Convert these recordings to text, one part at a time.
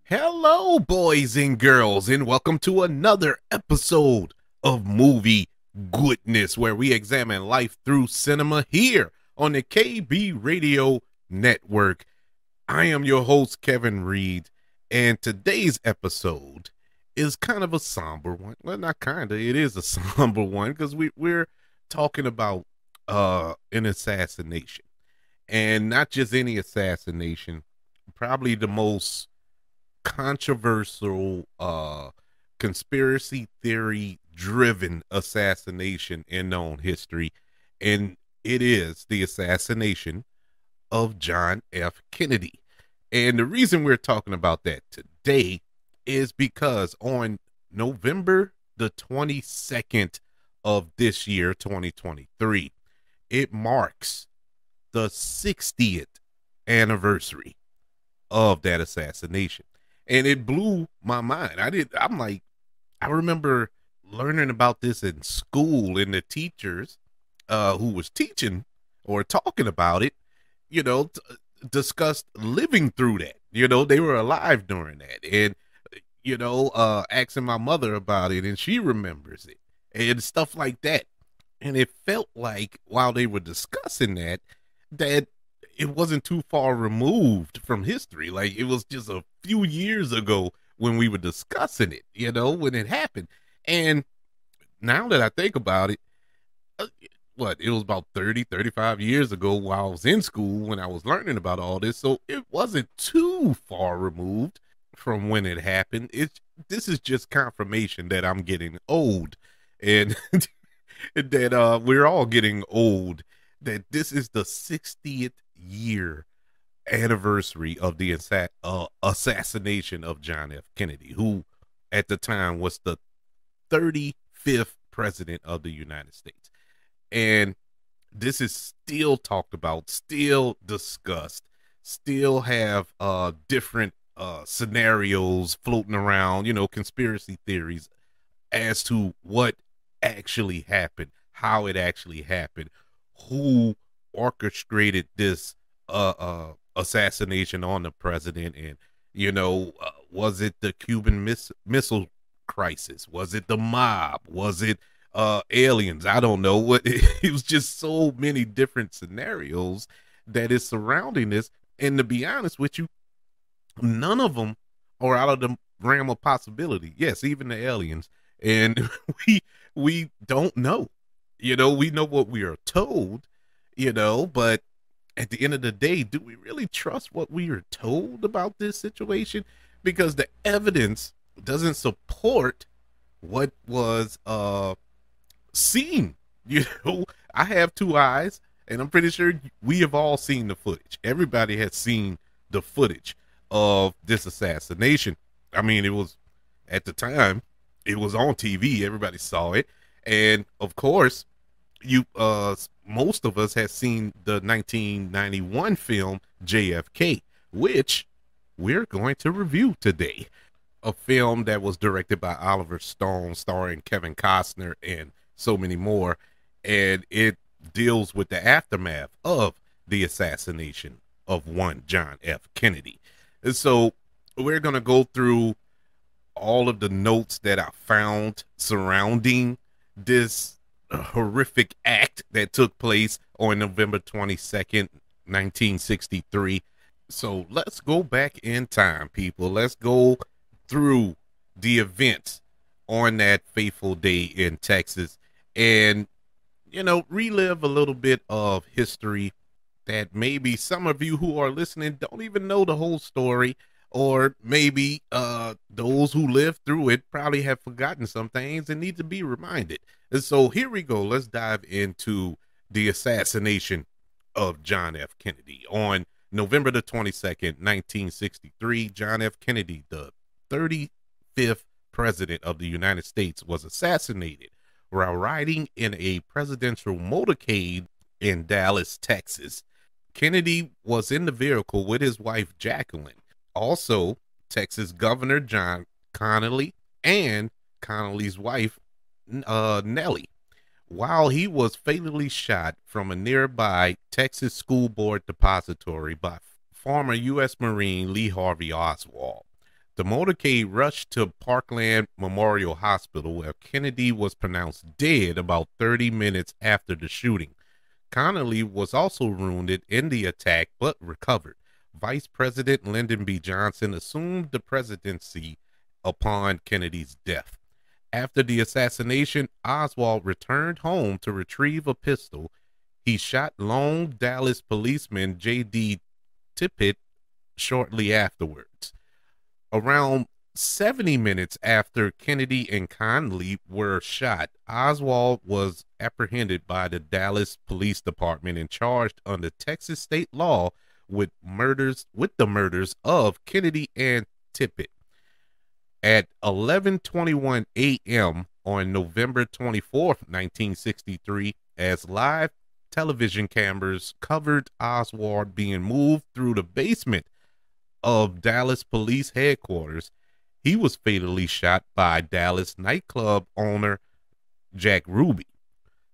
Hello, boys and girls, and welcome to another episode of Movie Goodness, where we examine life through cinema here on the KB Radio Network. I am your host, Kevin Reed, and today's episode is kind of a somber one. Well, not kind of, it is a somber one because we're talking about an assassination, and not just any assassination, probably the most controversial conspiracy theory driven assassination in known history, and it is the assassination of John F. Kennedy. And the reason we're talking about that today is because on November the 22nd of this year, 2023, it marks the 60th anniversary of that assassination. And it blew my mind. I remember learning about this in school, and the teachers who was teaching or talking about it, discussed living through that. They were alive during that. And, asking my mother about it, and she remembers it and stuff like that. And it felt like while they were discussing that it wasn't too far removed from history. Like it was just a few years ago when we were discussing it, when it happened. And now that I think about it, uh, it was about 30, 35 years ago while I was in school when I was learning about all this. So it wasn't too far removed from when it happened. This is just confirmation that I'm getting old, and that we're all getting old, that this is the 60th year anniversary of the assassination of John F. Kennedy, who at the time was the 35th president of the United States. And this is still talked about, still discussed, still have different scenarios floating around, conspiracy theories as to what actually happened, how it actually happened, who orchestrated this assassination on the president. And was it the Cuban missile crisis? Was it the mob? Was it aliens? I don't know what. It was just so many different scenarios that is surrounding this, and to be honest with you, none of them are out of the realm of possibility. Yes, even the aliens. And we don't know. We know what we are told, but at the end of the day, do we really trust what we are told about this situation? Because the evidence doesn't support what was seen. I have two eyes, and I'm pretty sure we have all seen the footage. Everybody has seen the footage of this assassination. I mean, it was, at the time, it was on TV. Everybody saw it. And of course, most of us have seen the 1991 film JFK, which we're going to review today. A film that was directed by Oliver Stone, starring Kevin Costner and so many more. And it deals with the aftermath of the assassination of one John F. Kennedy. And so we're going to go through all of the notes that I found surrounding this horrific act that took place on November 22nd, 1963. So let's go back in time, people. Let's go through the events on that fateful day in Texas and, relive a little bit of history that maybe some of you who are listening don't even know the whole story, or maybe those who lived through it probably have forgotten some things and need to be reminded. And so here we go. Let's dive into the assassination of John F. Kennedy. On November the 22nd, 1963, John F. Kennedy, the 35th president of the United States, was assassinated while riding in a presidential motorcade in Dallas, Texas. Kennedy was in the vehicle with his wife, Jacqueline. Also, Texas Governor John Connally and Connally's wife, Nellie, while he was fatally shot from a nearby Texas School Board depository by former U.S. Marine Lee Harvey Oswald. The motorcade rushed to Parkland Memorial Hospital, where Kennedy was pronounced dead about 30 minutes after the shooting. Connally was also wounded in the attack but recovered. Vice President Lyndon B. Johnson assumed the presidency upon Kennedy's death. After the assassination, Oswald returned home to retrieve a pistol. He shot lone Dallas policeman J.D. Tippit shortly afterwards. Around 70 minutes after Kennedy and Connally were shot, Oswald was apprehended by the Dallas Police Department and charged under Texas state law with the murders of Kennedy and Tippit. At 11:21 a.m. on November 24th, 1963, as live television cameras covered Oswald being moved through the basement of Dallas Police Headquarters, he was fatally shot by Dallas nightclub owner Jack Ruby.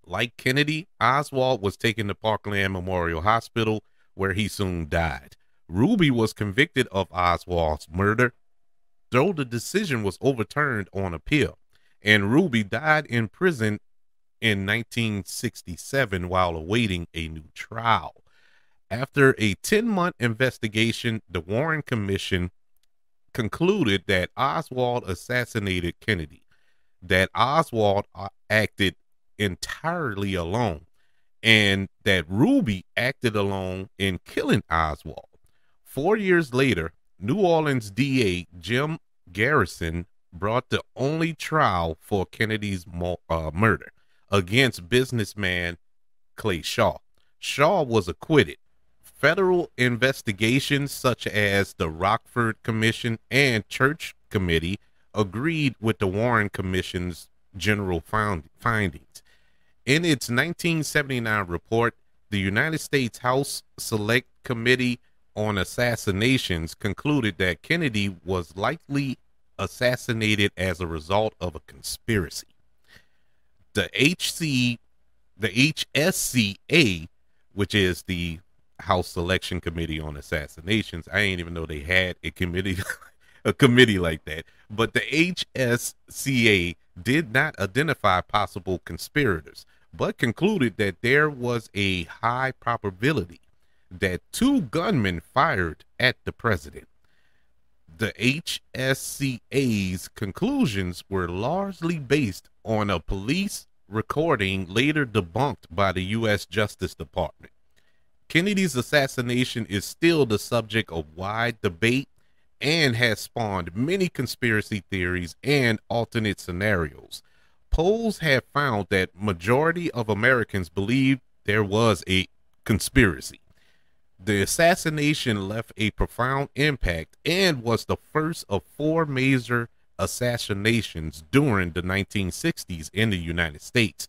Like Kennedy, Oswald was taken to Parkland Memorial Hospital, where he soon died. Ruby was convicted of Oswald's murder, though the decision was overturned on appeal, and Ruby died in prison in 1967 while awaiting a new trial. After a 10-month investigation, the Warren Commission concluded that Oswald assassinated Kennedy, that Oswald acted entirely alone, and that Ruby acted alone in killing Oswald. 4 years later, New Orleans DA Jim Garrison brought the only trial for Kennedy's murder against businessman Clay Shaw. Shaw was acquitted. Federal investigations such as the Rockford Commission and Church Committee agreed with the Warren Commission's general findings. In its 1979 report, the United States House Select Committee on Assassinations concluded that Kennedy was likely assassinated as a result of a conspiracy. The HSCA, which is the House Selection Committee on Assassinations. I didn't even know they had a committee a committee like that. But the HSCA did not identify possible conspirators, but concluded that there was a high probability that two gunmen fired at the president. The HSCA's conclusions were largely based on a police recording later debunked by the U.S. Justice Department. Kennedy's assassination is still the subject of wide debate and has spawned many conspiracy theories and alternate scenarios. Polls have found that majority of Americans believe there was a conspiracy. The assassination left a profound impact and was the first of four major assassinations during the 1960s in the United States,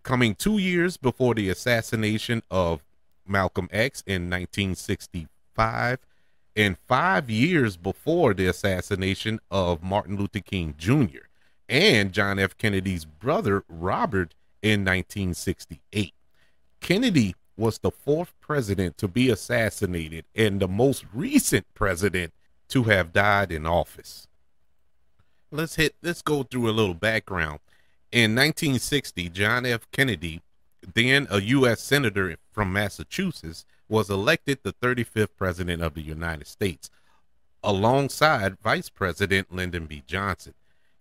coming 2 years before the assassination of Malcolm X in 1965 and 5 years before the assassination of Martin Luther King Jr. and John F. Kennedy's brother Robert in 1968. Kennedy was the fourth president to be assassinated and the most recent president to have died in office. Let's go through a little background. In 1960, John F. Kennedy, then a U.S. Senator from Massachusetts, was elected the 35th President of the United States, alongside Vice President Lyndon B. Johnson.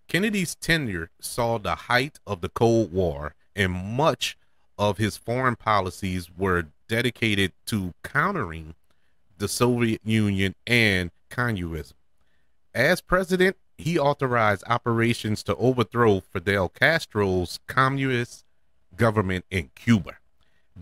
Kennedy's tenure saw the height of the Cold War, and much of his foreign policies were dedicated to countering the Soviet Union and communism. As president, he authorized operations to overthrow Fidel Castro's communist government in Cuba.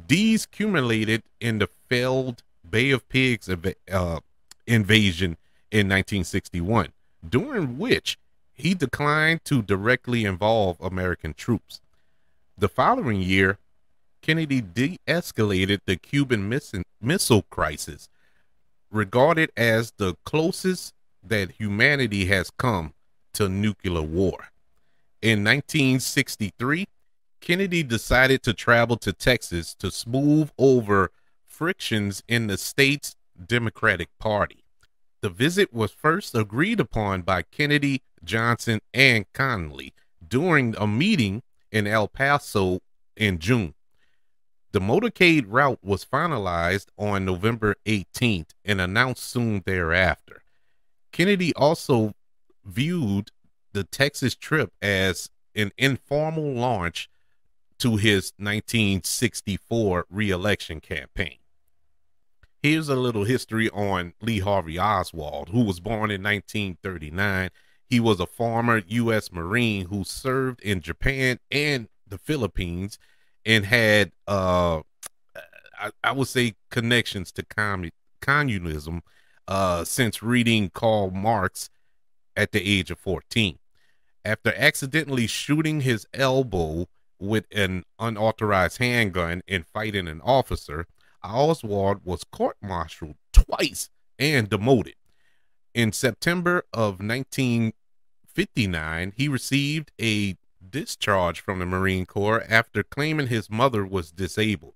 These culminated in the failed Bay of Pigs invasion in 1961, during which he declined to directly involve American troops. The following year, Kennedy de-escalated the Cuban Missile Crisis, regarded as the closest that humanity has come to nuclear war. In 1963, Kennedy decided to travel to Texas to smooth over frictions in the state's Democratic Party. The visit was first agreed upon by Kennedy, Johnson, and Connally during a meeting in El Paso in June. The motorcade route was finalized on November 18th and announced soon thereafter. Kennedy also viewed the Texas trip as an informal launch to his 1964 reelection campaign. Here's a little history on Lee Harvey Oswald, who was born in 1939. He was a former U.S. Marine who served in Japan and the Philippines and had, I would say, connections to communism since reading Karl Marx at the age of 14. After accidentally shooting his elbow with an unauthorized handgun and fighting an officer, Oswald was court-martialed twice and demoted. In September of 1959, he received a discharge from the Marine Corps after claiming his mother was disabled.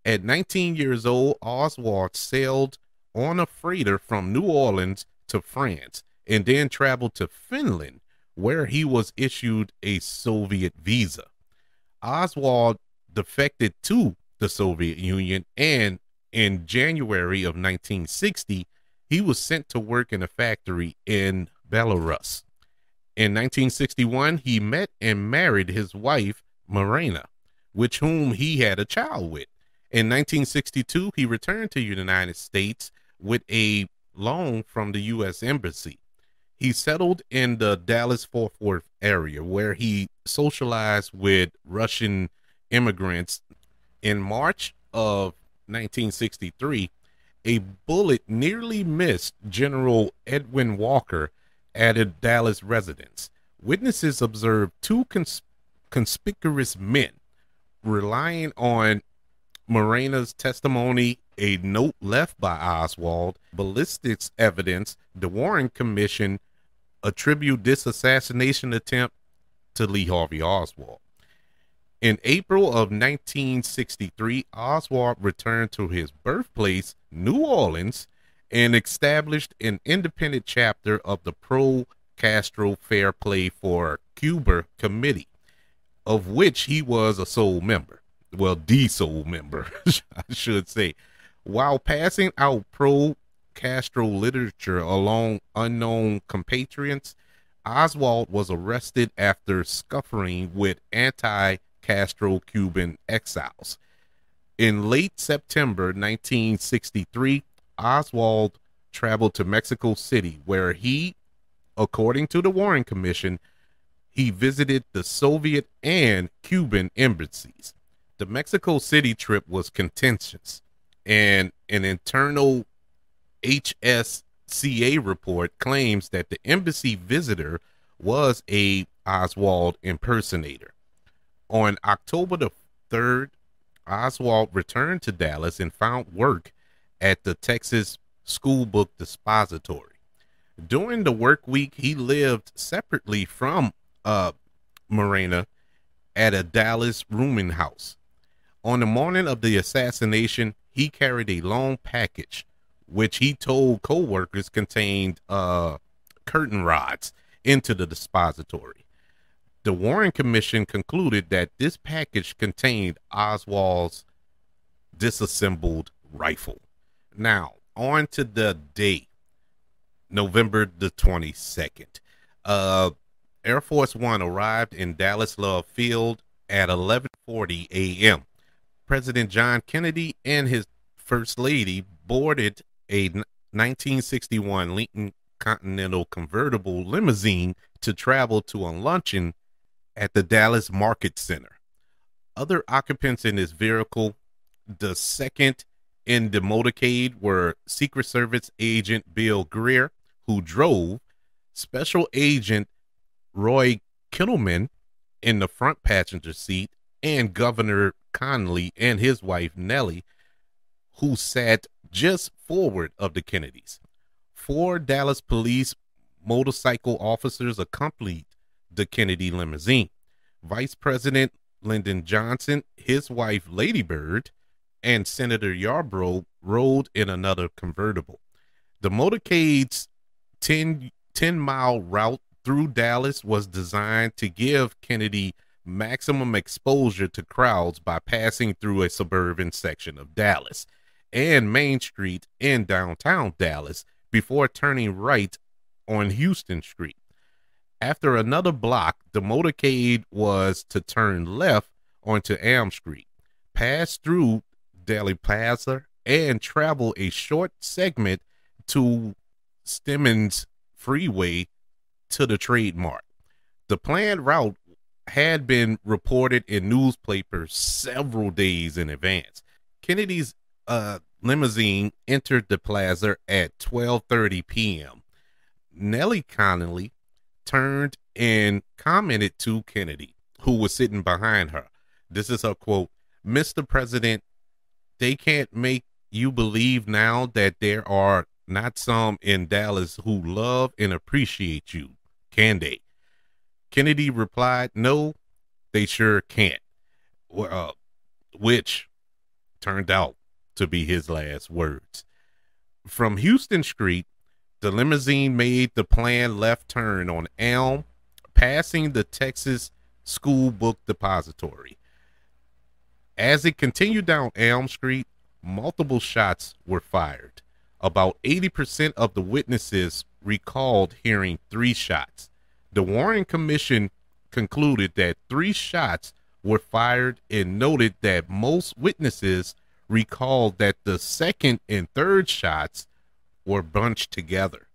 At 19 years old, Oswald sailed on a freighter from New Orleans to France and then traveled to Finland, where he was issued a Soviet visa. Oswald defected to the Soviet Union, and in January of 1960, he was sent to work in a factory in Belarus. In 1961, he met and married his wife, Marina, with whom he had a child with. In 1962, he returned to the United States with a loan from the U.S. Embassy. He settled in the Dallas-Fort Worth area, where he socialized with Russian immigrants. In March of 1963, a bullet nearly missed General Edwin Walker at a Dallas residence. Witnesses observed two conspicuous men relying on Marina's testimony, a note left by Oswald, ballistics evidence. The Warren Commission attribute this assassination attempt to Lee Harvey Oswald. In April of 1963, Oswald returned to his birthplace, New Orleans, and established an independent chapter of the Pro-Castro Fair Play for Cuba Committee, of which he was a sole member. Well, the sole member, I should say. While passing out pro-Castro literature along unknown compatriots, Oswald was arrested after scuffling with anti-Castro Cuban exiles. In late September 1963, Oswald traveled to Mexico City, where he, according to the Warren Commission, he visited the Soviet and Cuban embassies. The Mexico City trip was contentious, and an internal HSCA report claims that the embassy visitor was a Oswald impersonator. On October the 3rd, Oswald returned to Dallas and found work at the Texas School Book Depository. During the work week, he lived separately from Marina at a Dallas rooming house. On the morning of the assassination, he carried a long package, which he told co-workers contained curtain rods, into the depository. The Warren Commission concluded that this package contained Oswald's disassembled rifle. Now, on to the day, November the 22nd. Air Force One arrived in Dallas Love Field at 11:40 a.m. President John Kennedy and his First Lady boarded a 1961 Lincoln Continental convertible limousine to travel to a luncheon at the Dallas Market Center. Other occupants in this vehicle, the second in the motorcade, were Secret Service agent Bill Greer, who drove, Special Agent Roy Kittleman in the front passenger seat, and Governor Connally and his wife Nellie, who sat just forward of the Kennedys. 4 Dallas police motorcycle officers accompanied the Kennedy limousine. Vice President Lyndon Johnson, his wife Lady Bird, and Senator Yarborough rode in another convertible. The motorcade's 10-mile route through Dallas was designed to give Kennedy maximum exposure to crowds by passing through a suburban section of Dallas and Main Street in downtown Dallas before turning right on Houston Street. After another block, the motorcade was to turn left onto Elm Street, pass through Dealey Plaza, and travel a short segment to Stemmons Freeway to the trademark. The planned route had been reported in newspapers several days in advance. Kennedy's limousine entered the plaza at 12:30 p.m. Nellie Connolly turned and commented to Kennedy, who was sitting behind her. This is her quote: "Mr. President, they can't make you believe now that there are not some in Dallas who love and appreciate you, can they?" Kennedy replied, "No, they sure can't," which turned out to be his last words. From Houston Street, the limousine made the planned left turn on Elm, passing the Texas School Book Depository. As it continued down Elm Street, multiple shots were fired. About 80% of the witnesses recalled hearing 3 shots. The Warren Commission concluded that 3 shots were fired and noted that most witnesses recalled that the second and third shots were bunched together.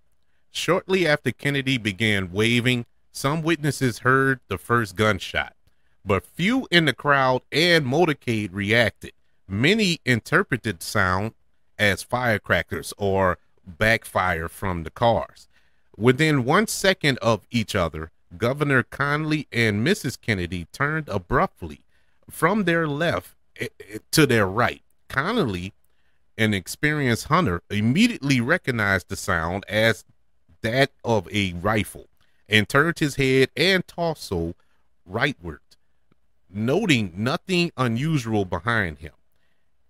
Shortly after Kennedy began waving, some witnesses heard the first gunshot, but few in the crowd and motorcade reacted. Many interpreted sound as firecrackers or backfire from the cars. Within 1 second of each other, Governor Connolly and Mrs. Kennedy turned abruptly from their left to their right. Connolly, an experienced hunter, immediately recognized the sound as that of a rifle and turned his head and torso rightward, noting nothing unusual behind him.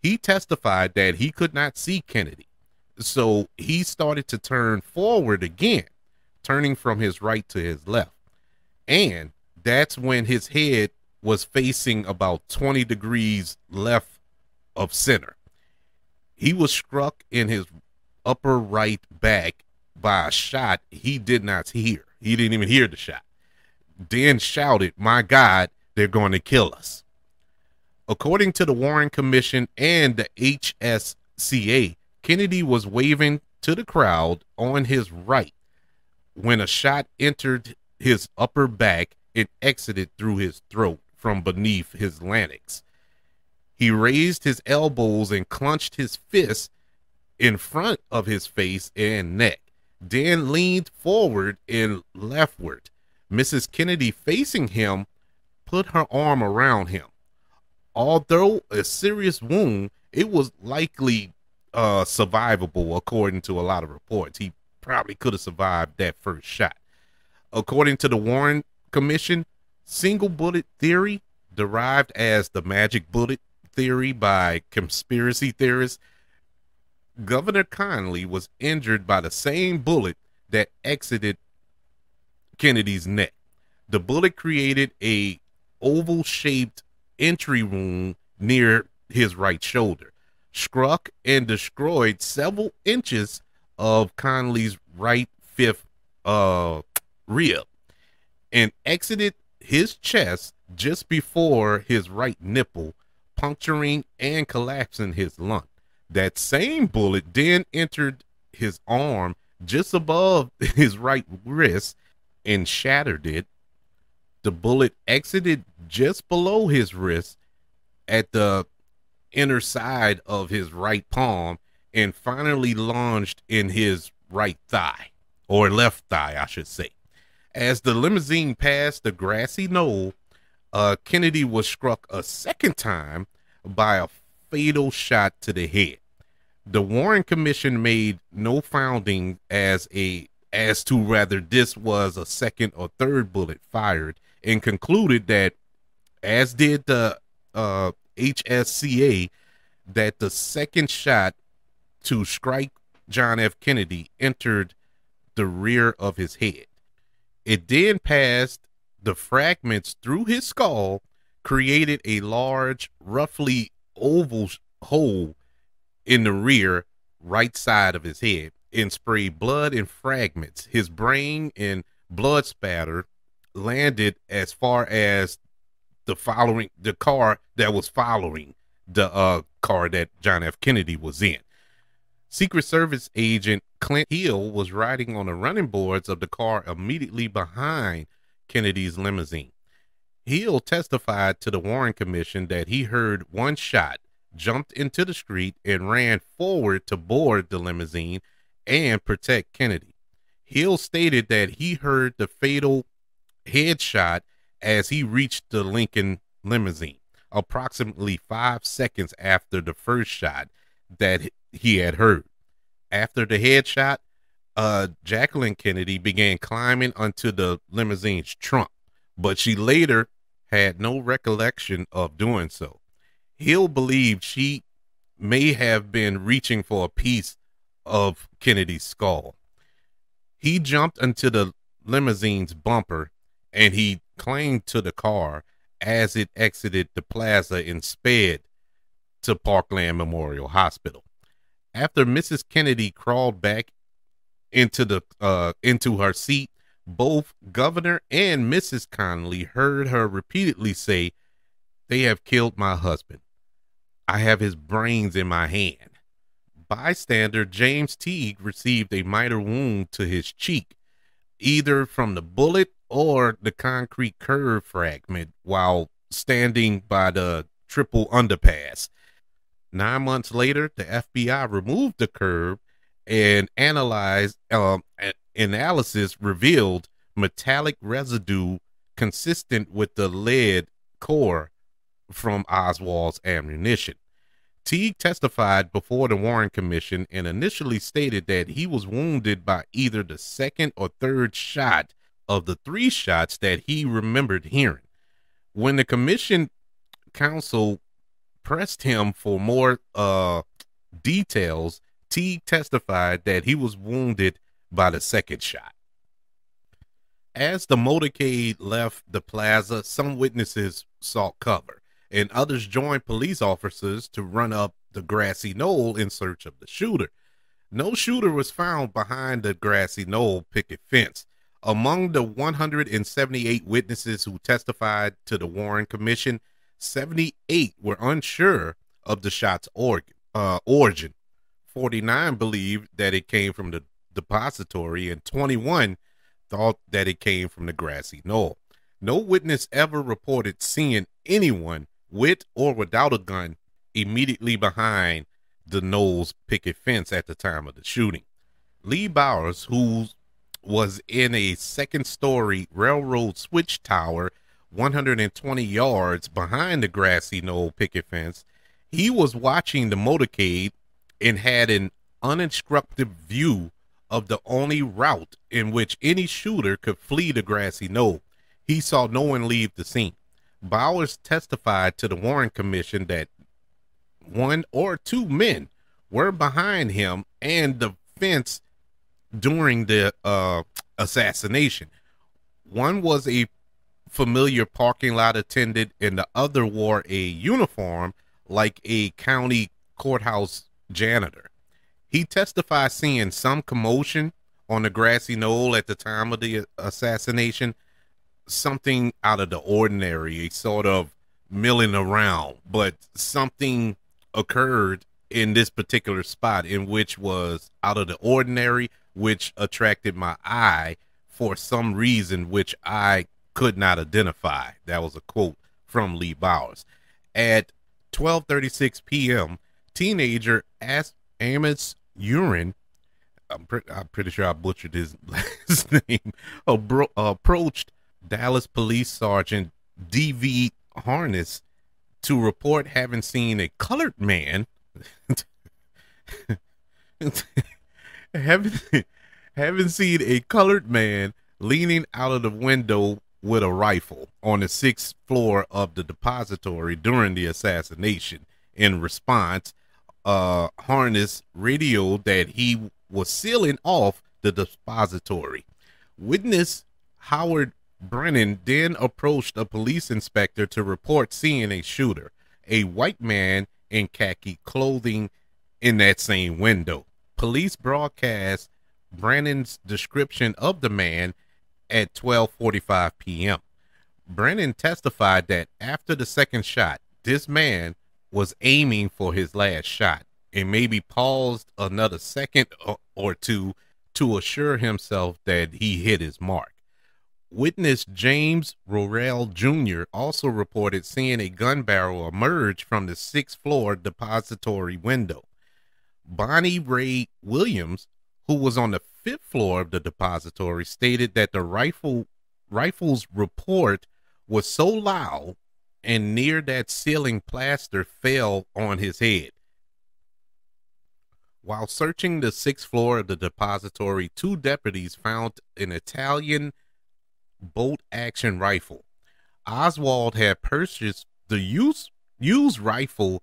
He testified that he could not see Kennedy, so he started to turn forward again, turning from his right to his left. And that's when his head was facing about 20 degrees left of center. He was struck in his upper right back by a shot he did not hear. He didn't even hear the shot. Then shouted, "My God, they're going to kill us." According to the Warren Commission and the HSCA, Kennedy was waving to the crowd on his right when a shot entered his upper back and exited through his throat from beneath his larynx. He raised his elbows and clenched his fists in front of his face and neck, then leaned forward and leftward. Mrs. Kennedy, facing him, put her arm around him. Although a serious wound, it was likely survivable according to a lot of reports. He probably could have survived that first shot. According to the Warren Commission, single bullet theory, derived as the magic bullet theory by conspiracy theorists, Governor Connolly was injured by the same bullet that exited Kennedy's neck. The bullet created a oval-shaped entry wound near his right shoulder, struck and destroyed several inches of Connolly's right fifth rib, and exited his chest just before his right nipple, puncturing and collapsing his lung. That same bullet then entered his arm just above his right wrist and shattered it. The bullet exited just below his wrist at the inner side of his right palm and finally lodged in his right thigh, or left thigh, I should say. As the limousine passed the grassy knoll, Kennedy was struck a second time by a fatal shot to the head. The Warren Commission made no finding as to whether this was a second or third bullet fired, and concluded that, as did the HSCA, that the second shot to strike John F. Kennedy entered the rear of his head. It then passed the fragments through his skull, created a large, roughly oval hole in the rear right side of his head, and sprayed blood and fragments. His brain and blood spatter landed as far as the car that was following the car that John F. Kennedy was in. Secret Service agent Clint Hill was riding on the running boards of the car immediately behind Kennedy's limousine. Hill testified to the Warren Commission that he heard one shot, jumped into the street, and ran forward to board the limousine and protect Kennedy. Hill stated that he heard the fatal headshot as he reached the Lincoln limousine, approximately 5 seconds after the first shot that he had heard. After the headshot, Jacqueline Kennedy began climbing onto the limousine's trunk, but she later had no recollection of doing so. Hill believed she may have been reaching for a piece of Kennedy's skull. He jumped into the limousine's bumper and he clung to the car as it exited the plaza and sped to Parkland Memorial Hospital. After Mrs. Kennedy crawled back into her seat, both Governor and Mrs. Connally heard her repeatedly say, "They have killed my husband. I have his brains in my hand." Bystander James Teague received a minor wound to his cheek, either from the bullet or the concrete curb fragment while standing by the triple underpass. 9 months later, the FBI removed the curb and analysis revealed metallic residue consistent with the lead core from Oswald's ammunition. Teague testified before the Warren Commission and initially stated that he was wounded by either the second or third shot of the 3 shots that he remembered hearing. When the commission counsel pressed him for more details, Teague testified that he was wounded by the second shot. As the motorcade left the plaza, some witnesses sought cover, and others joined police officers to run up the grassy knoll in search of the shooter. No shooter was found behind the grassy knoll picket fence. Among the 178 witnesses who testified to the Warren Commission, 78 were unsure of the shot's origin. 49 believed that it came from the depository, and 21 thought that it came from the grassy knoll. No witness ever reported seeing anyone with or without a gun immediately behind the knoll's picket fence at the time of the shooting. Lee Bowers, who was in a second-story railroad switch tower 120 yards behind the grassy knoll picket fence, he was watching the motorcade and had an uninterrupted view of the only route in which any shooter could flee the grassy knoll. He saw no one leave the scene. Bowers testified to the Warren Commission that 1 or 2 men were behind him and the fence during the assassination. One was a familiar parking lot attendant and the other wore a uniform like a county courthouse janitor. He testified seeing some commotion on the grassy knoll at the time of the assassination, something out of the ordinary, a sort of milling around, but something occurred in this particular spot in which was out of the ordinary, which attracted my eye for some reason which I could not identify. That was a quote from Lee Bowers. At 12:36 p.m., teenager Amos Urine, I'm pretty sure I butchered his last name, approached Dallas Police Sergeant D.V. Harness to report having seen a colored man having seen a colored man leaning out of the window with a rifle on the 6th floor of the depository during the assassination. In response, Harness radioed that he was sealing off the depository. Witness Howard Brennan then approached a police inspector to report seeing a shooter, a white man in khaki clothing, in that same window. Police broadcast Brennan's description of the man at 12:45 p.m. Brennan testified that after the second shot, this man was aiming for his last shot and maybe paused another second or two to assure himself that he hit his mark. Witness James Rorell Jr. also reported seeing a gun barrel emerge from the sixth floor depository window. Bonnie Ray Williams, who was on the fifth floor of the depository, stated that the rifle's report was so loud and near that ceiling plaster fell on his head. While searching the sixth floor of the depository, two deputies found an Italian bolt-action rifle. Oswald had purchased the used rifle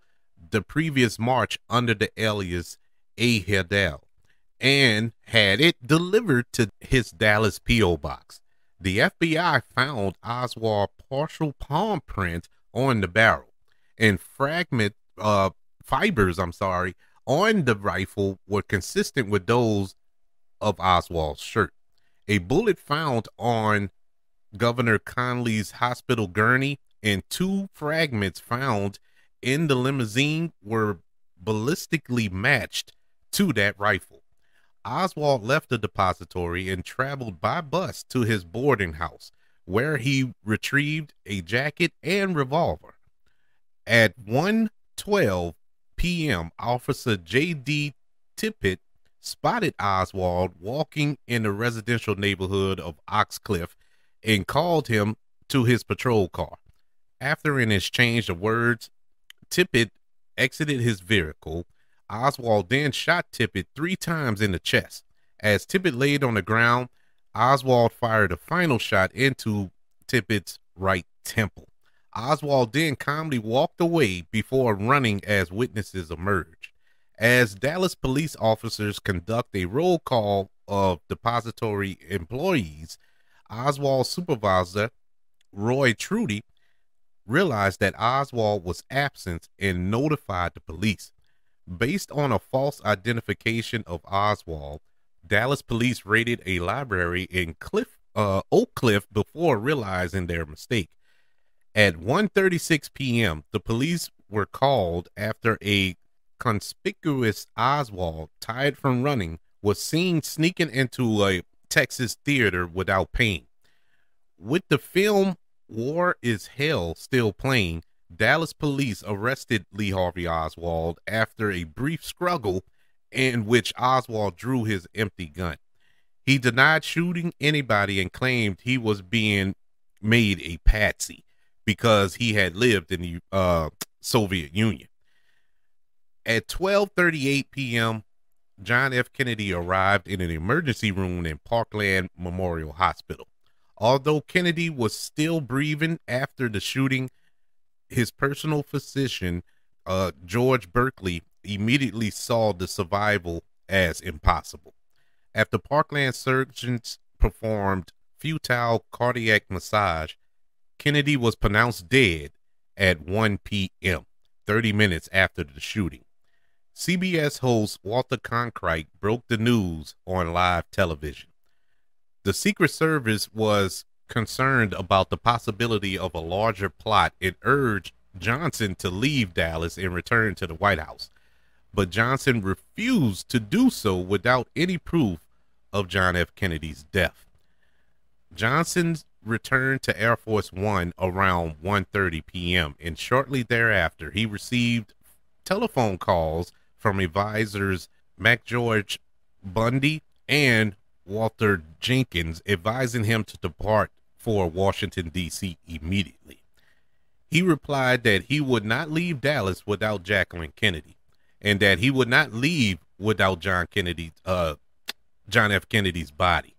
the previous March under the alias A. Herdell and had it delivered to his Dallas P.O. box. The FBI found Oswald's partial palm print on the barrel, and fibers on the rifle were consistent with those of Oswald's shirt. A bullet found on Governor Conley's hospital gurney and two fragments found in the limousine were ballistically matched to that rifle. Oswald left the depository and traveled by bus to his boarding house, where he retrieved a jacket and revolver. At 1:12 p.m., Officer J.D. Tippett spotted Oswald walking in the residential neighborhood of Oxcliff and called him to his patrol car. After an exchange of words, Tippett exited his vehicle. Oswald then shot Tippett 3 times in the chest. As Tippett laid on the ground, Oswald fired a final shot into Tippett's right temple. Oswald then calmly walked away before running as witnesses emerged. As Dallas police officers conduct a roll call of depository employees, Oswald's supervisor, Roy Trudy, realized that Oswald was absent and notified the police. Based on a false identification of Oswald, Dallas police raided a library in Oak Cliff before realizing their mistake. At 1:36 p.m., the police were called after a conspicuous Oswald, tired from running, was seen sneaking into a Texas theater without paying. With the film War is Hell still playing, Dallas police arrested Lee Harvey Oswald after a brief struggle in which Oswald drew his empty gun. He denied shooting anybody and claimed he was being made a patsy because he had lived in the Soviet Union. At 12:38 p.m., John F. Kennedy arrived in an emergency room in Parkland Memorial Hospital. Although Kennedy was still breathing after the shooting, his personal physician, George Berkeley, immediately saw the survival as impossible. After Parkland surgeons performed futile cardiac massage, Kennedy was pronounced dead at 1 p.m., 30 minutes after the shooting. CBS host Walter Cronkite broke the news on live television. The Secret Service was concerned about the possibility of a larger plot and urged Johnson to leave Dallas and return to the White House. But Johnson refused to do so without any proof of John F. Kennedy's death. Johnson returned to Air Force One around 1:30 p.m. and shortly thereafter he received telephone calls from advisors McGeorge Bundy and Walter Jenkins advising him to depart for Washington, D.C. immediately. He replied that he would not leave Dallas without Jacqueline Kennedy and that he would not leave without John F. Kennedy's body.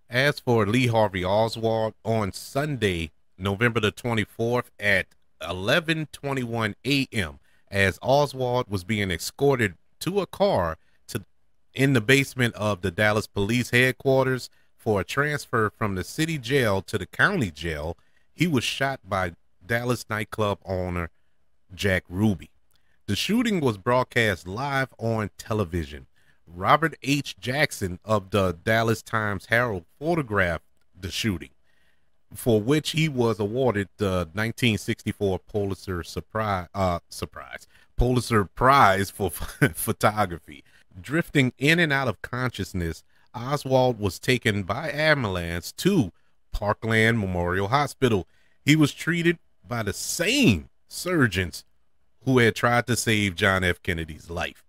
As for Lee Harvey Oswald, on Sunday, November the 24th at 11:21 a.m., as Oswald was being escorted to a car in the basement of the Dallas police headquarters for a transfer from the city jail to the county jail. He was shot by Dallas nightclub owner Jack Ruby. The shooting was broadcast live on television. Robert H. Jackson of the Dallas Times Herald photographed the shooting, for which he was awarded the 1964 Pulitzer Prize for photography. Drifting in and out of consciousness, Oswald was taken by ambulance to Parkland Memorial Hospital. He was treated by the same surgeons who had tried to save John F. Kennedy's life.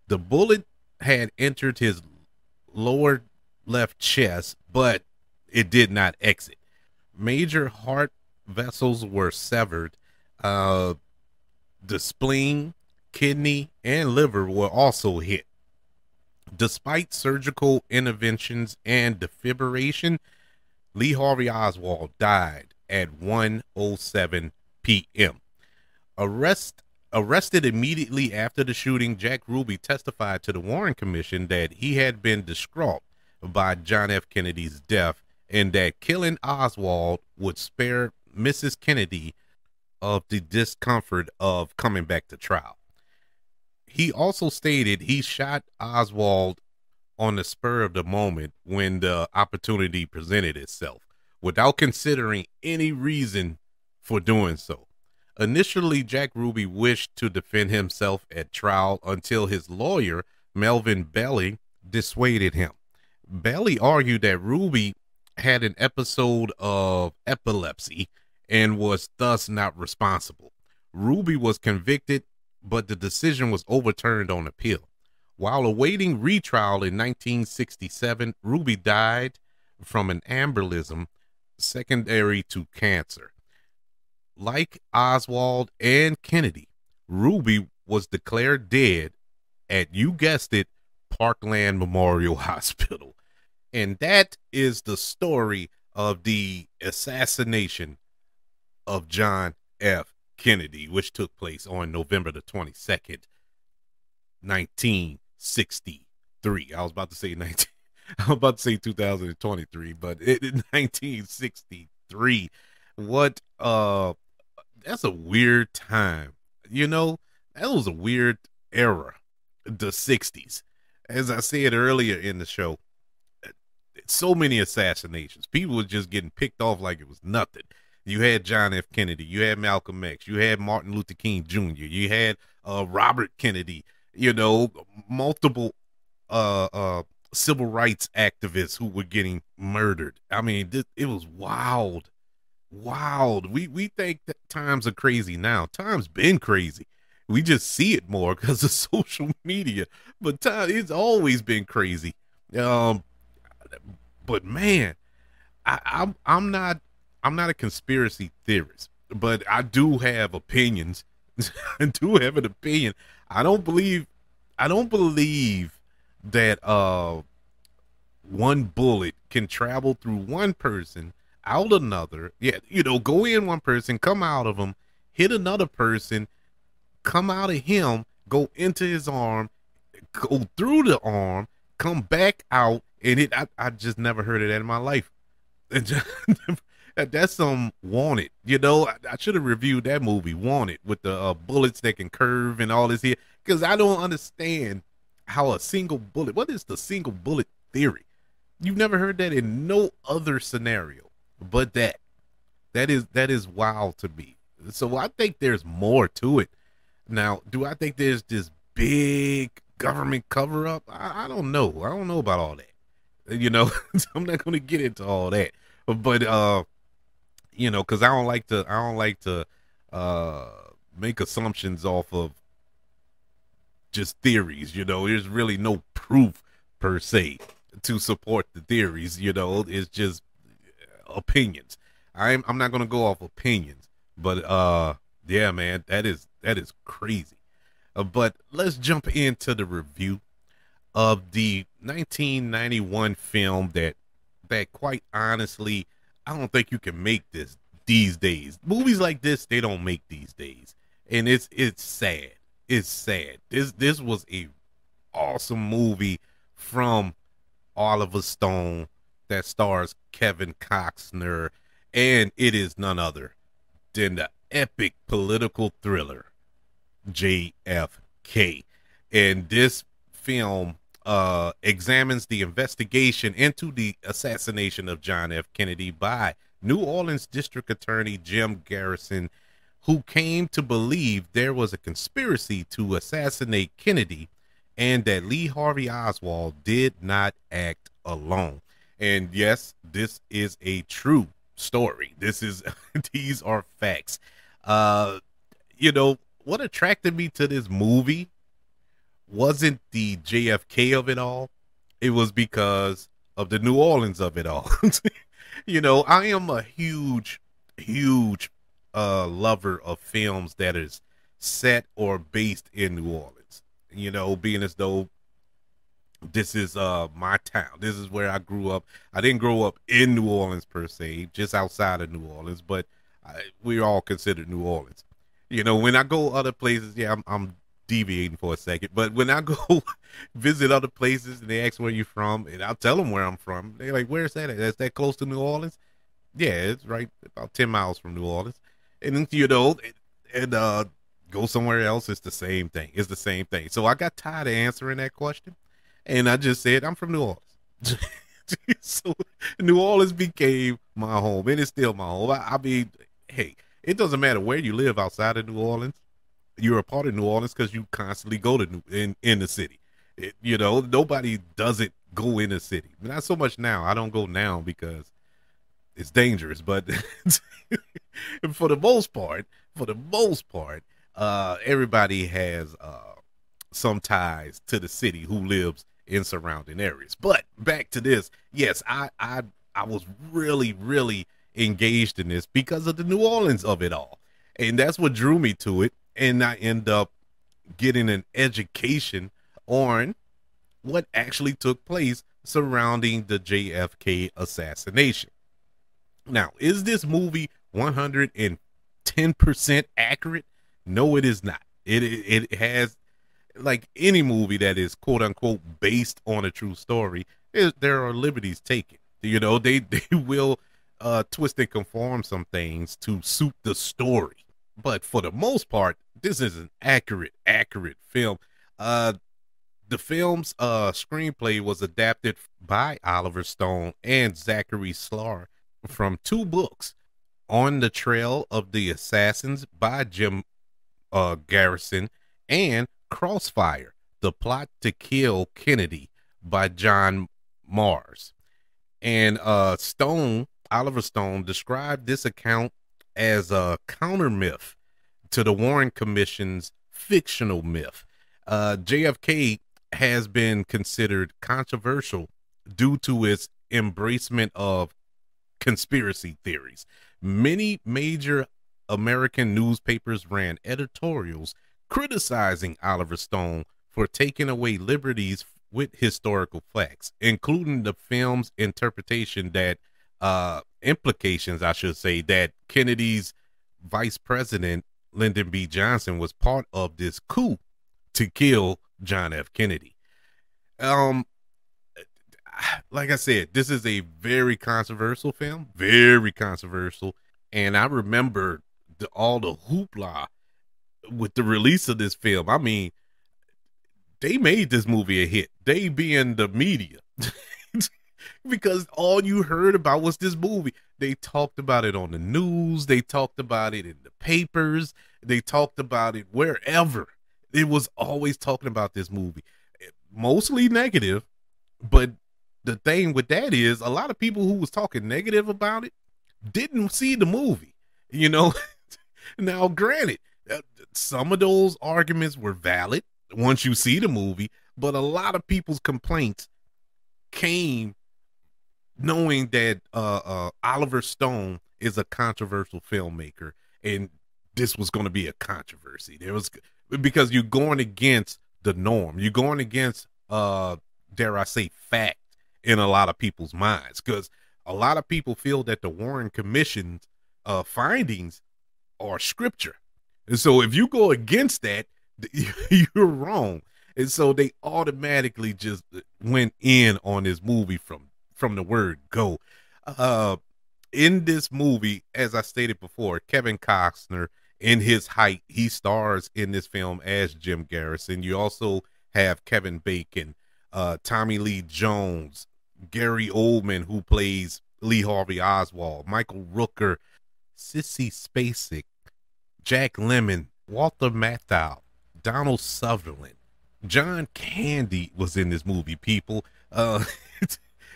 The bullet had entered his lower left chest, but it did not exit. Major heart vessels were severed. The spleen, kidney, and liver were also hit. Despite surgical interventions and defibrillation, Lee Harvey Oswald died at 1:07 p.m. Arrested immediately after the shooting, Jack Ruby testified to the Warren Commission that he had been distraught by John F. Kennedy's death and that killing Oswald would spare Mrs. Kennedy of the discomfort of coming back to trial. He also stated he shot Oswald on the spur of the moment when the opportunity presented itself, without considering any reason for doing so. Initially, Jack Ruby wished to defend himself at trial until his lawyer, Melvin Belly, dissuaded him. Belly argued that Ruby had an episode of epilepsy and was thus not responsible. Ruby was convicted, but the decision was overturned on appeal. While awaiting retrial in 1967, Ruby died from an embolism secondary to cancer. Like Oswald and Kennedy, Ruby was declared dead at, you guessed it, Parkland Memorial Hospital. And that is the story of the assassination of John F. Kennedy, which took place on November the 22nd, 1963. I was about to say 2023, but in 1963. What that's a weird time. You know, that was a weird era, the 60s. As I said earlier in the show, so many assassinations. People were just getting picked off like it was nothing. You had John F. Kennedy, you had Malcolm X, you had Martin Luther King Jr., you had Robert Kennedy, you know, multiple civil rights activists who were getting murdered. I mean, it was wild. We think that times are crazy now. Times been crazy. We just see it more because of social media. But it's always been crazy. But man, I'm not a conspiracy theorist, but I do have opinions. I do have an opinion. I don't believe that one bullet can travel through one person, out another. Yeah, you know, go in one person, come out of him, hit another person, come out of him, go into his arm, go through the arm, come back out, and I just never heard of that in my life. That's some Wanted. You know, I should have reviewed that movie, Wanted, with the bullets that can curve and all this here, because I don't understand how a single bullet, what is the single bullet theory? You've never heard that in no other scenario, but that is wild to me. So I think there's more to it. Now, do I think there's this big government cover up? I don't know. I don't know about all that. You know, I'm not going to get into all that. But you know, because I don't like to make assumptions off of just theories. You know, there's really no proof per se to support the theories. You know, it's just opinions. I'm not going to go off opinions, but yeah, man, that is crazy. But let's jump into the review of the 1991 film that quite honestly, I don't think you can make this these days. Movies like this, they don't make these days. And it's sad. It's sad. This was a awesome movie from Oliver Stone that stars Kevin Costner, and it is none other than the epic political thriller JFK. And this film examines the investigation into the assassination of John F. Kennedy by New Orleans District Attorney Jim Garrison, who came to believe there was a conspiracy to assassinate Kennedy and that Lee Harvey Oswald did not act alone. And yes, this is a true story. This is these are facts. Uh, you know, what attracted me to this movie wasn't the JFK of it all. It was because of the New Orleans of it all. I am a huge lover of films that is set or based in New Orleans. Being as though this is my town. This is where I grew up. I didn't grow up in New Orleans per se, just outside of New Orleans, but we're all considered New Orleans. When I go other places, yeah, I'm deviating for a second, but when I go visit other places and they ask where you're from, and I'll tell them where I'm from, they're like, "Where's that at? Is that close to New Orleans?" Yeah, it's right about 10 miles from New Orleans. And go somewhere else, it's the same thing. It's the same thing. So I got tired of answering that question, and I just said I'm from New Orleans. So New Orleans became my home, and it's still my home. I mean, hey, it doesn't matter where you live outside of New Orleans. You're a part of New Orleans because you constantly go to in the city. Nobody doesn't go in the city. Not so much now. I don't go now because it's dangerous. But for the most part, everybody has some ties to the city who lives in surrounding areas. But back to this, yes, I was really engaged in this because of the New Orleans of it all, and that's what drew me to it. And I end up getting an education on what actually took place surrounding the JFK assassination. Now, is this movie 110% accurate? No, it is not. It has, like any movie that is quote unquote based on a true story, there are liberties taken. They will twist and conform some things to suit the story. But for the most part, this is an accurate film. The film's screenplay was adapted by Oliver Stone and Zachary Slar from two books: On the Trail of the Assassins by Jim Garrison, and Crossfire: The Plot to Kill Kennedy by John Mars. And Oliver Stone described this account as a counter myth to the Warren Commission's fictional myth. JFK has been considered controversial due to its embracement of conspiracy theories. Many major American newspapers ran editorials criticizing Oliver Stone for taking away liberties with historical facts, including the film's interpretation that implications, I should say, that Kennedy's vice president, Lyndon B. Johnson, was part of this coup to kill John F. Kennedy. Like I said, this is a very controversial film, very controversial. And I remember all the hoopla with the release of this film. I mean, they made this movie a hit. They being the media. Because all you heard about was this movie. They talked about it on the news. They talked about it in the papers. They talked about it wherever. It was always talking about this movie. Mostly negative. But the thing with that is a lot of people who was talking negative about it didn't see the movie. Now, granted, some of those arguments were valid once you see the movie. But a lot of people's complaints came knowing that Oliver Stone is a controversial filmmaker, and this was going to be a controversy. Because you're going against the norm. You're going against, dare I say, fact in a lot of people's minds. Because a lot of people feel that the Warren Commission's findings are scripture. And so if you go against that, you're wrong. And so they automatically just went in on this movie from the word go. Uh, in this movie, as I stated before, Kevin Costner, in his height, he stars in this film as Jim Garrison. You also have Kevin Bacon, Tommy Lee Jones, Gary Oldman, who plays Lee Harvey Oswald, Michael Rooker, Sissy Spacek, Jack Lemmon, Walter Matthau, Donald Sutherland, John Candy was in this movie, people.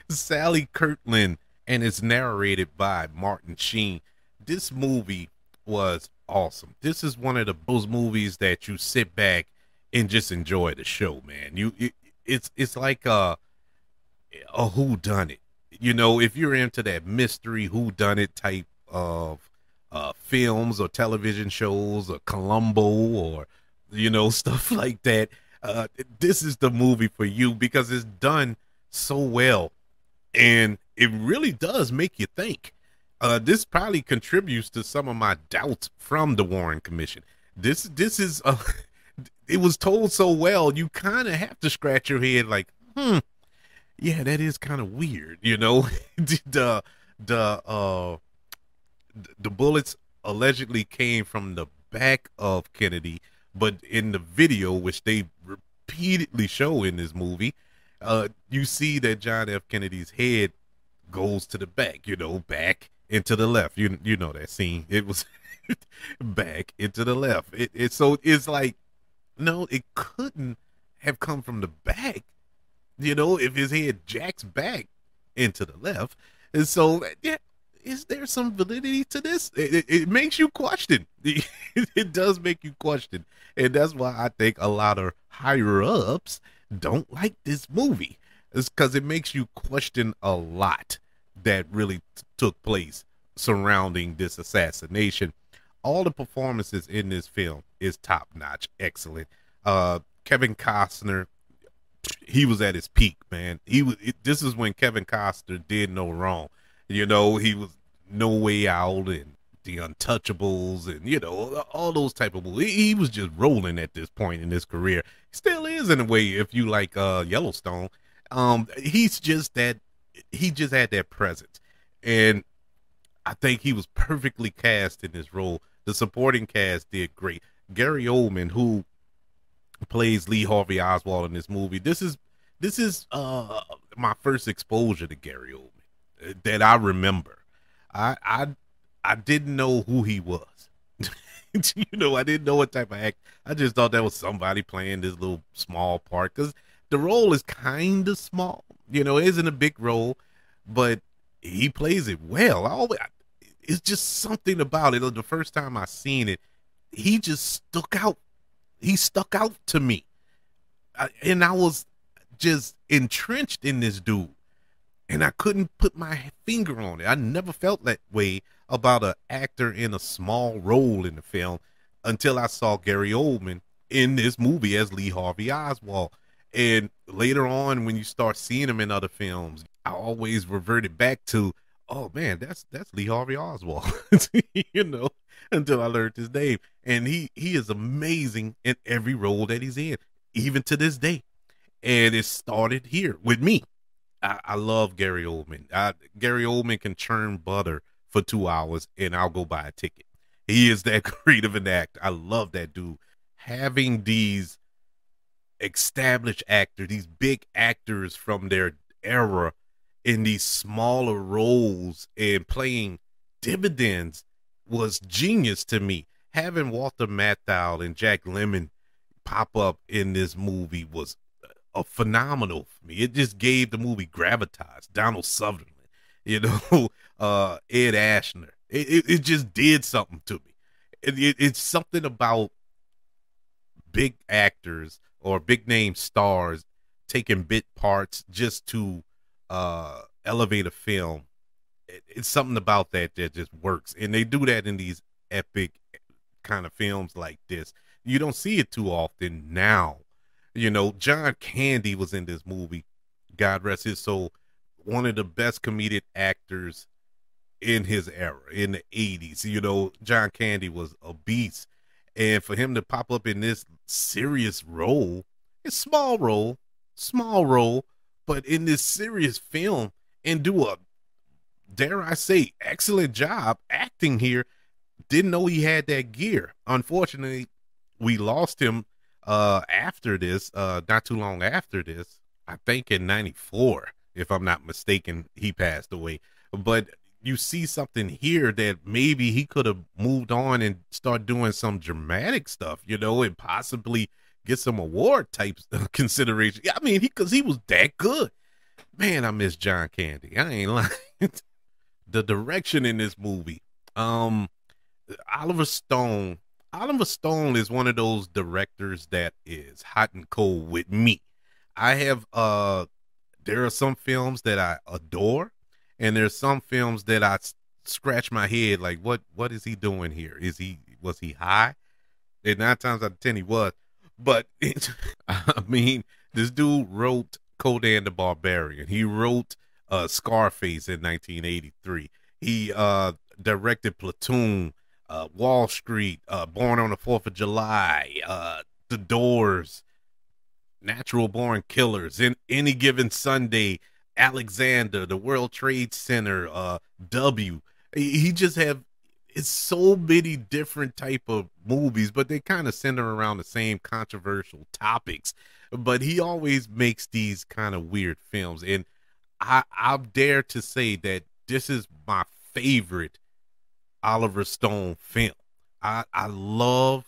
Sally Kirtland, and it's narrated by Martin Sheen. This movie was awesome. This is one of those movies that you sit back and just enjoy the show, man. It's like a who done it. You know, if you're into that mystery who done it type of films or television shows or Columbo or stuff like that, this is the movie for you because it's done so well and it really does make you think. This probably contributes to some of my doubts from the Warren Commission. This is it was told so well, you kind of have to scratch your head like, yeah, that is kind of weird, the the the bullets allegedly came from the back of Kennedy, but in the video, which they repeatedly show in this movie, you see that John F. Kennedy's head goes to the back, back into the left. You know that scene. It was back into the left. So it's like, no, it couldn't have come from the back, if his head jacks back into the left. And so, yeah, is there some validity to this? It makes you question. It does make you question. And that's why I think a lot of higher ups don't like this movie. It's because it makes you question a lot that really took place surrounding this assassination. All the performances in this film is top notch, excellent. Kevin Costner, he was at his peak, man. This is when Kevin Costner did no wrong. He was No Way Out and The Untouchables and all those type of movies. He was just rolling at this point in his career. He still is in a way if you like Yellowstone. He's just that he just had that presence. And I think he was perfectly cast in this role. The supporting cast did great. Gary Oldman, who plays Lee Harvey Oswald in this movie. This is my first exposure to Gary Oldman that I remember. I didn't know who he was. I didn't know what type of act. I just thought that was somebody playing this little small part because the role is kind of small. It isn't a big role, but he plays it well. It's just something about it. The first time I seen it, he just stuck out. He stuck out to me. And I was just entrenched in this dude. And I couldn't put my finger on it. I never felt that way about an actor in a small role in the film until I saw Gary Oldman in this movie as Lee Harvey Oswald. And later on, when you start seeing him in other films, I always reverted back to, oh man, that's Lee Harvey Oswald, until I learned his name. And he is amazing in every role that he's in, even to this day. And it started here with me. I love Gary Oldman. Gary Oldman can churn butter for 2 hours and I'll go buy a ticket. He is that great of an actor. I love that dude. Having these established actors, these big actors from their era in these smaller roles and playing dividends was genius to me. Having Walter Matthau and Jack Lemmon pop up in this movie was a phenomenal for me. It just gave the movie gravitas. Donald Sutherland, Ed Ashner. It just did something to me. It's something about big actors or big name stars taking bit parts just to elevate a film. It's something about that just works. And they do that in these epic kind of films like this. You don't see it too often now. John Candy was in this movie. God rest his soul. One of the best comedic actors in his era in the 80s. John Candy was a beast. And for him to pop up in this serious role It's small role, but in this serious film and do a, dare I say, excellent job acting here. Didn't know he had that gear. Unfortunately, we lost him after this, not too long after this. I think in '94, if I'm not mistaken, he passed away. But you see something here that maybe he could have moved on and start doing some dramatic stuff, and possibly get some award type consideration. I mean, because he was that good. Man, I miss John Candy. I ain't lying. The direction in this movie, um, Oliver Stone. Oliver Stone is one of those directors that is hot and cold with me. I have there are some films that I adore, and there's some films that scratch my head like, what is he doing here? Was he high? And 9 times out of 10 he was. But I mean, this dude wrote Conan the Barbarian. He wrote Scarface in 1983. He directed Platoon, Wall Street, Born on the 4th of July, The Doors, Natural Born Killers, in Any Given Sunday, Alexander, The World Trade Center, W. He just have, it's so many different type of movies, but they kind of center around the same controversial topics. But he always makes these kind of weird films, and I dare to say that this is my favorite Oliver Stone film. I love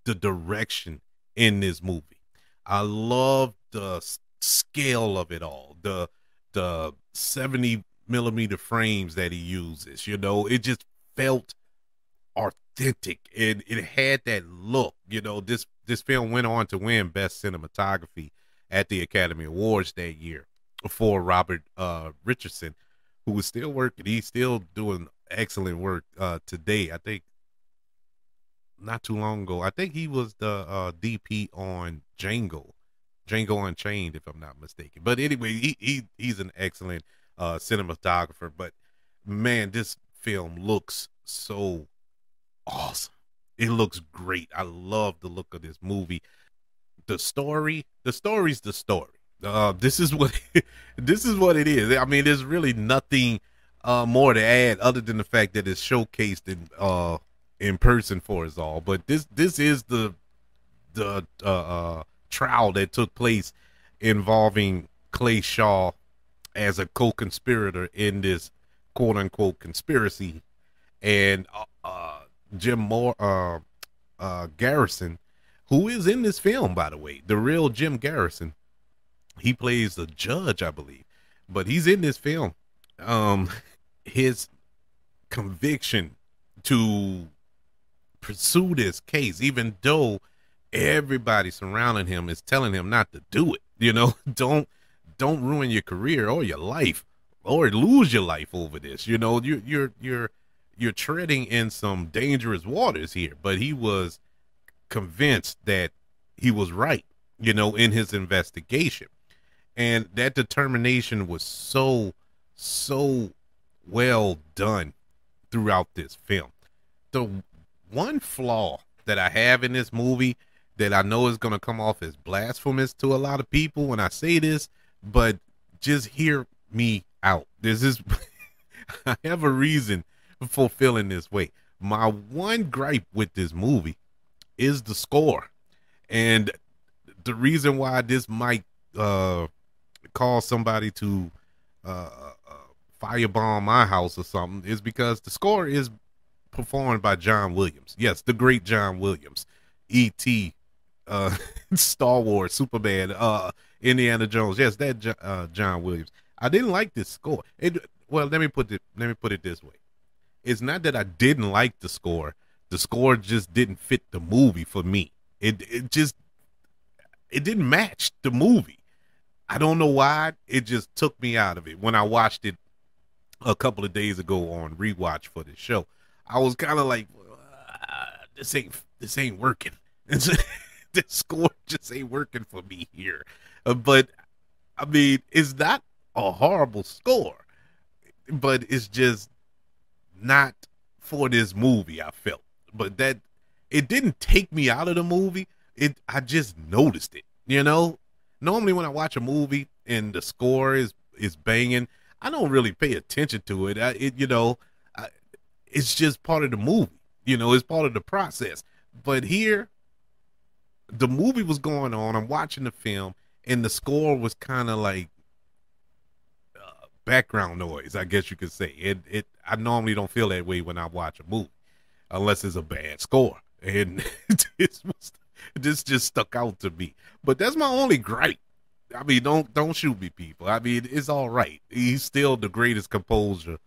the direction in this movie. I love the scale of it all. The 70 millimeter frames that he uses. It just felt authentic, and it had that look. This film went on to win Best Cinematography at the Academy Awards that year for Robert Richardson, who was still working. He's still doing excellent work today. I think not too long ago, I think he was the DP on Django Unchained, if I'm not mistaken. But anyway, he's an excellent cinematographer. But man, this film looks so awesome. It looks great. I love the look of this movie. The story's the story. This is what this is what it is. I mean, there's really nothing more to add other than the fact that it's showcased in person for us all. But this is the trial that took place involving Clay Shaw as a co-conspirator in this quote unquote conspiracy, and Jim Moore Garrison, who is in this film, by the way, the real Jim Garrison. He plays the judge, I believe, but he's in this film. His conviction to pursue this case, even though everybody surrounding him is telling him not to do it. Don't ruin your career or your life or lose your life over this. You're treading in some dangerous waters here. But he was convinced that he was right, in his investigation. And that determination was so well done throughout this film. The one flaw that I have in this movie that I know is going to come off as blasphemous to a lot of people when I say this, but just hear me out. This is, I have a reason for feeling this way. My one gripe with this movie is the score. And the reason why this might cause somebody to firebomb my house or something is because the score is performed by John Williams. Yes, the great John Williams. E.T., Star Wars, Superman, Indiana Jones. Yes, that John Williams. I didn't like this score. Well, let me put it this way. It's not that I didn't like the score. The score just didn't fit the movie for me. It didn't match the movie. I don't know why. It just took me out of it. When I watched it a couple of days ago on rewatch for the show, I was kind of like, this ain't working. The score just ain't working for me here. But I mean, it's not a horrible score, but it's just not for this movie, I felt. But that it didn't take me out of the movie. I just noticed it. You know, normally when I watch a movie and the score is banging, I don't really pay attention to it. I, it's just part of the movie. It's part of the process. But here, the movie was going on. I'm watching the film, and the score was kind of like background noise, I guess you could say. I normally don't feel that way when I watch a movie, unless it's a bad score. And this just stuck out to me. But that's my only gripe. I mean, don't shoot me, people. I mean, it's all right. He's still the greatest composer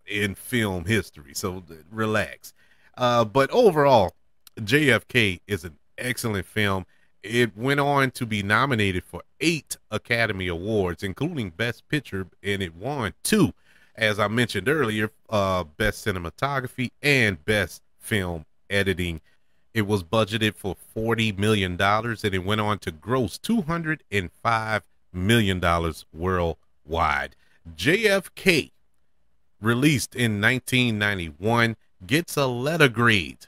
in film history. So relax. But overall, JFK is an excellent film. It went on to be nominated for 8 Academy Awards, including Best Picture, and it won 2, as I mentioned earlier, Best Cinematography and Best Film Editing. It was budgeted for $40 million, and it went on to gross $205 million worldwide. JFK, released in 1991, gets a letter grade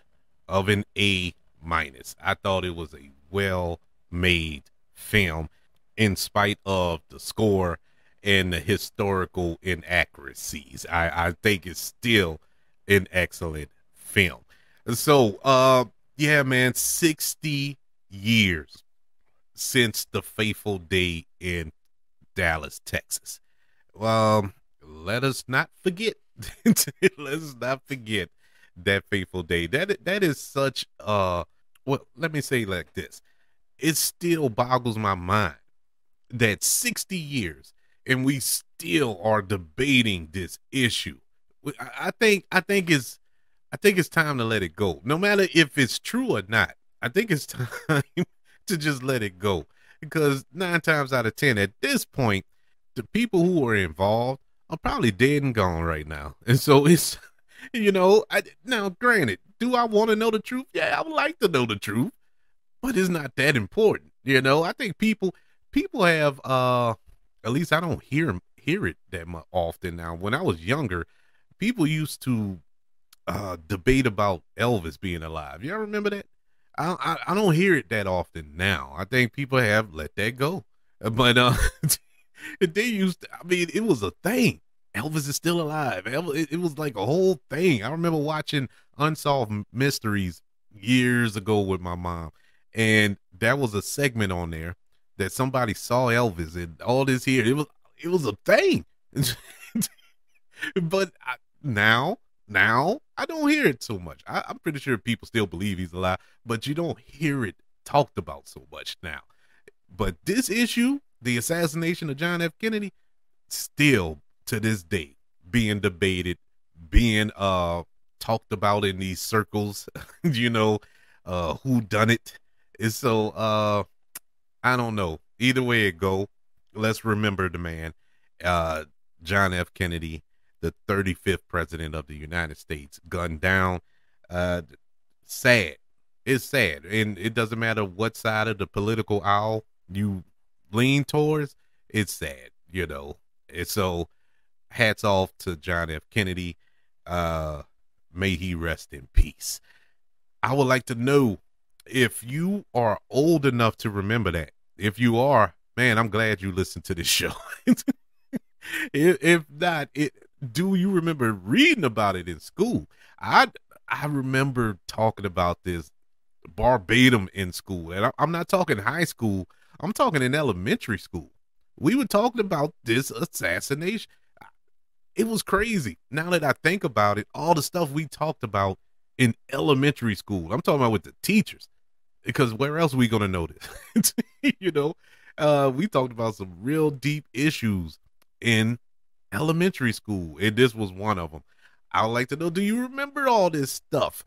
of an A-. I thought it was a well-made film, in spite of the score and the historical inaccuracies. I think it's still an excellent film. So, yeah, man, 60 years since the fateful day in Dallas, Texas. Let us not forget. Let's not forget that fateful day. That is such well, let me say like this. It still boggles my mind that 60 years and we still are debating this issue. I think it's time to let it go. No matter if it's true or not, I think it's time to just let it go. Because 9 times out of 10, at this point, the people who are involved are probably dead and gone right now. And so it's, now granted, do I want to know the truth? Yeah, I would like to know the truth, but it's not that important. I think people have, at least I don't hear it that much often now. When I was younger, people used to debate about Elvis being alive. Y'all remember that? I don't hear it that often now. I think people have let that go. But they used to, I mean, it was a thing. Elvis is still alive. It was like a whole thing. I remember watching Unsolved Mysteries years ago with my mom, and that was a segment on there that somebody saw Elvis and all this here. It was a thing. But now I don't hear it so much. I'm pretty sure people still believe he's alive, but you don't hear it talked about so much now. But this issue, the assassination of John F. Kennedy, still to this day being debated, being talked about in these circles, who done it. And so I don't know. Either way it go, let's remember the man, John F. Kennedy, the 35th president of the United States, gunned down. Sad. It's sad. And it doesn't matter what side of the political aisle you lean towards, it's sad, And so hats off to John F. Kennedy. May he rest in peace. I would like to know if you are old enough to remember that. If you are, man, I'm glad you listened to this show. If not, do you remember reading about it in school? I remember talking about this verbatim in school, and I'm not talking high school. I'm talking in elementary school. We were talking about this assassination. It was crazy. Now that I think about it, all the stuff we talked about in elementary school, I'm talking about with the teachers, because where else are we going to know this? We talked about some real deep issues in elementary school, and this was one of them. I would like to know, do you remember all this stuff?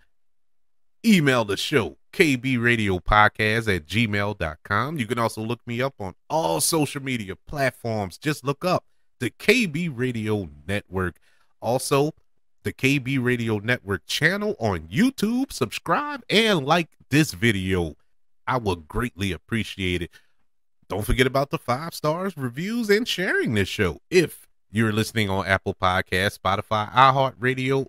Email the show, kbradiopodcast@gmail.com. You can also look me up on all social media platforms. Just look up the KB Radio Network. Also, the KB Radio Network channel on YouTube. Subscribe and like this video. I would greatly appreciate it. Don't forget about the 5 stars, reviews, and sharing this show. If you're listening on Apple Podcasts, Spotify, iHeartRadio,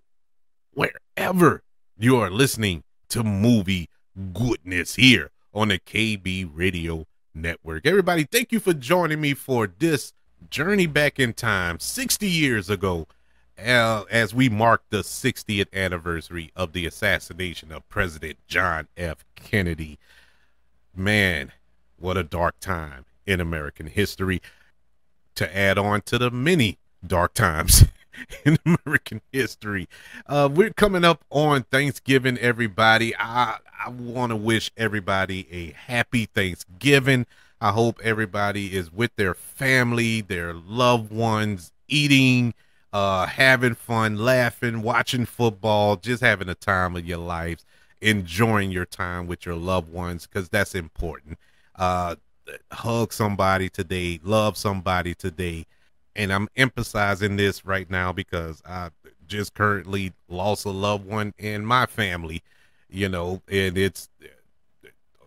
wherever you are listening to movie goodness here on the KB Radio Network. Everybody, thank you for joining me for this journey back in time 60 years ago, as we mark the 60th anniversary of the assassination of President John F. Kennedy. Man, what a dark time in American history, to add on to the many dark times in American history. We're coming up on Thanksgiving, everybody. I want to wish everybody a happy Thanksgiving. I hope everybody is with their family, their loved ones, eating, having fun, laughing, watching football, just having a time of your lives, enjoying your time with your loved ones, because that's important. Hug somebody today, love somebody today. And I'm emphasizing this right now because I just currently lost a loved one in my family, and it's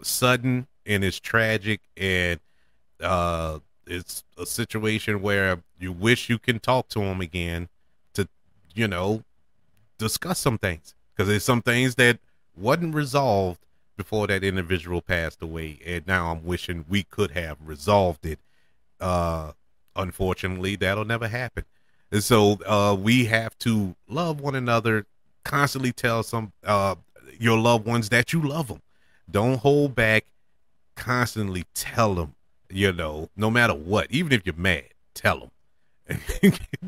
sudden and it's tragic, and it's a situation where you wish you can talk to them again to, discuss some things, because there's some things that wasn't resolved before that individual passed away, and now I'm wishing we could have resolved it. Unfortunately, that'll never happen. And so we have to love one another, constantly tell your loved ones that you love them. Don't hold back. Constantly tell them, no matter what, even if you're mad, tell them.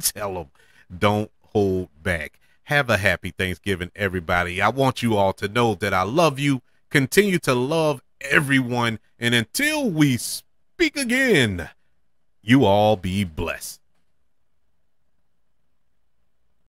Tell them. Don't hold back. Have a happy Thanksgiving, everybody. I want you all to know that I love you. Continue to love everyone. And until we speak again, you all be blessed.